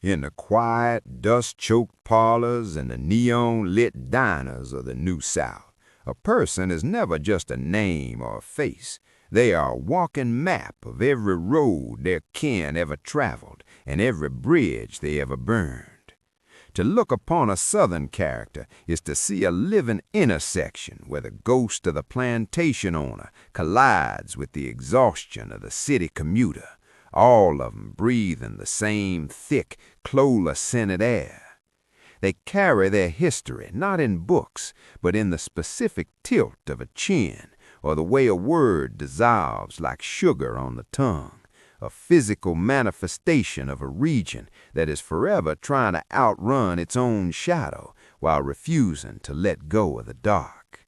In the quiet, dust-choked parlors and the neon-lit diners of the New South, a person is never just a name or a face. They are a walking map of every road their kin ever traveled and every bridge they ever burned. To look upon a Southern character is to see a living intersection where the ghost of the plantation owner collides with the exhaustion of the city commuter, all of them breathing the same thick, clover-scented air. They carry their history not in books, but in the specific tilt of a chin, or the way a word dissolves like sugar on the tongue, a physical manifestation of a region that is forever trying to outrun its own shadow while refusing to let go of the dark.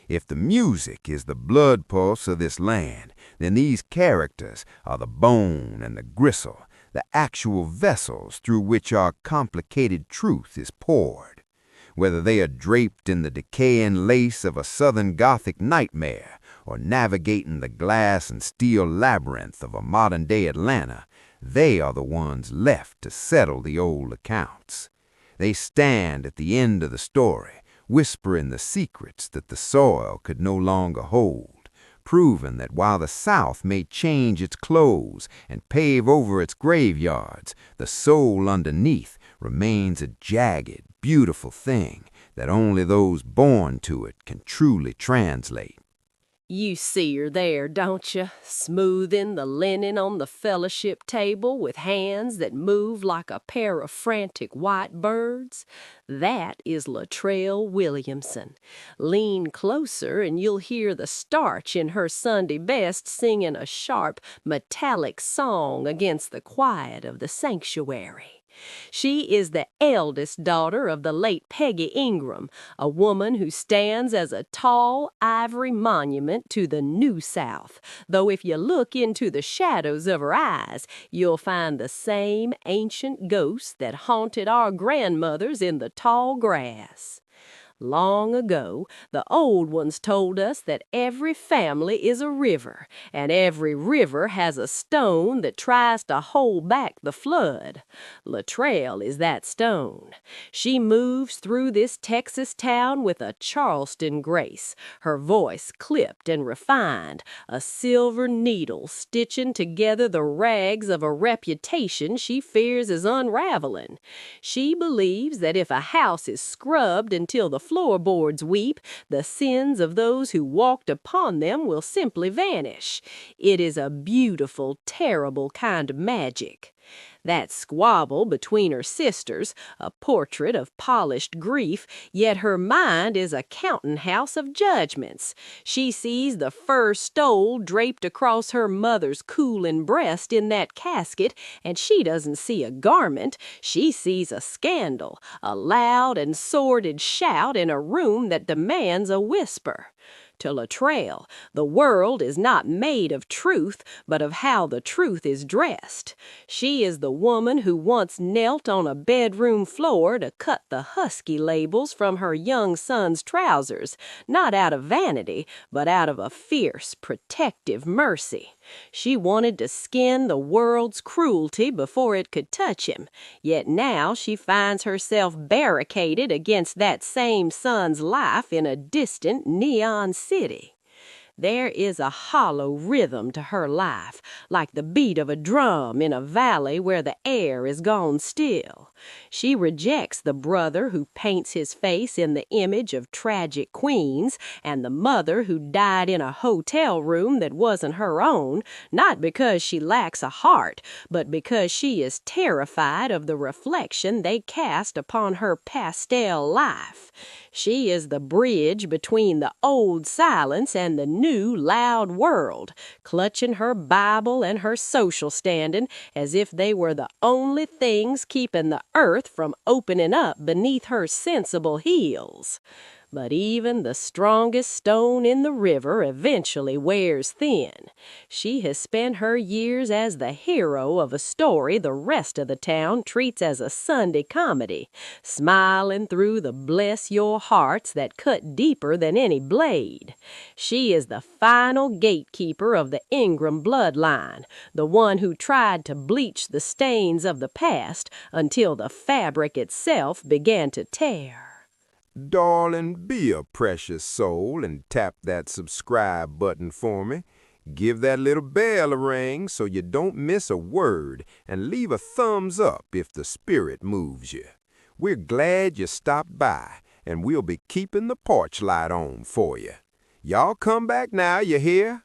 If the music is the blood pulse of this land, then these characters are the bone and the gristle, the actual vessels through which our complicated truth is poured. Whether they are draped in the decaying lace of a Southern Gothic nightmare, or navigating the glass and steel labyrinth of a modern-day Atlanta, they are the ones left to settle the old accounts. They stand at the end of the story, whispering the secrets that the soil could no longer hold, proving that while the South may change its clothes and pave over its graveyards, the soul underneath remains a jagged, beautiful thing that only those born to it can truly translate. You see her there, don't you? Smoothing the linen on the fellowship table with hands that move like a pair of frantic white birds. That is Latrelle Williamson. Lean closer and you'll hear the starch in her Sunday best singing a sharp, metallic song against the quiet of the sanctuary. She is the eldest daughter of the late Peggy Ingram, a woman who stands as a tall ivory monument to the New South, though if you look into the shadows of her eyes, you'll find the same ancient ghosts that haunted our grandmothers in the tall grass. Long ago, the old ones told us that every family is a river, and every river has a stone that tries to hold back the flood. Latrelle is that stone. She moves through this Texas town with a Charleston grace, her voice clipped and refined, a silver needle stitching together the rags of a reputation she fears is unraveling. She believes that if a house is scrubbed until the floorboards weep, the sins of those who walked upon them will simply vanish. It is a beautiful, terrible kind of magic. That squabble between her sisters, a portrait of polished grief, yet her mind is a counting house of judgments. She sees the fur stole draped across her mother's cooling breast in that casket, and she doesn't see a garment. She sees a scandal, a loud and sordid shout in a room that demands a whisper. To Latrelle, the world is not made of truth, but of how the truth is dressed. She is the woman who once knelt on a bedroom floor to cut the husky labels from her young son's trousers, not out of vanity, but out of a fierce, protective mercy. She wanted to skin the world's cruelty before it could touch him, yet now she finds herself barricaded against that same son's life in a distant neon city. There is a hollow rhythm to her life, like the beat of a drum in a valley where the air is gone still. She rejects the brother who paints his face in the image of tragic queens, and the mother who died in a hotel room that wasn't her own, not because she lacks a heart, but because she is terrified of the reflection they cast upon her pastel life. She is the bridge between the old silence and the new loud world, clutching her Bible and her social standing as if they were the only things keeping the earth from opening up beneath her sensible heels. But even the strongest stone in the river eventually wears thin. She has spent her years as the hero of a story the rest of the town treats as a Sunday comedy, smiling through the bless your hearts that cut deeper than any blade. She is the final gatekeeper of the Ingram bloodline, the one who tried to bleach the stains of the past until the fabric itself began to tear. Darling, be a precious soul and tap that subscribe button for me. Give that little bell a ring so you don't miss a word, and leave a thumbs up if the spirit moves you. We're glad you stopped by, and we'll be keeping the porch light on for you. Y'all come back now, you hear?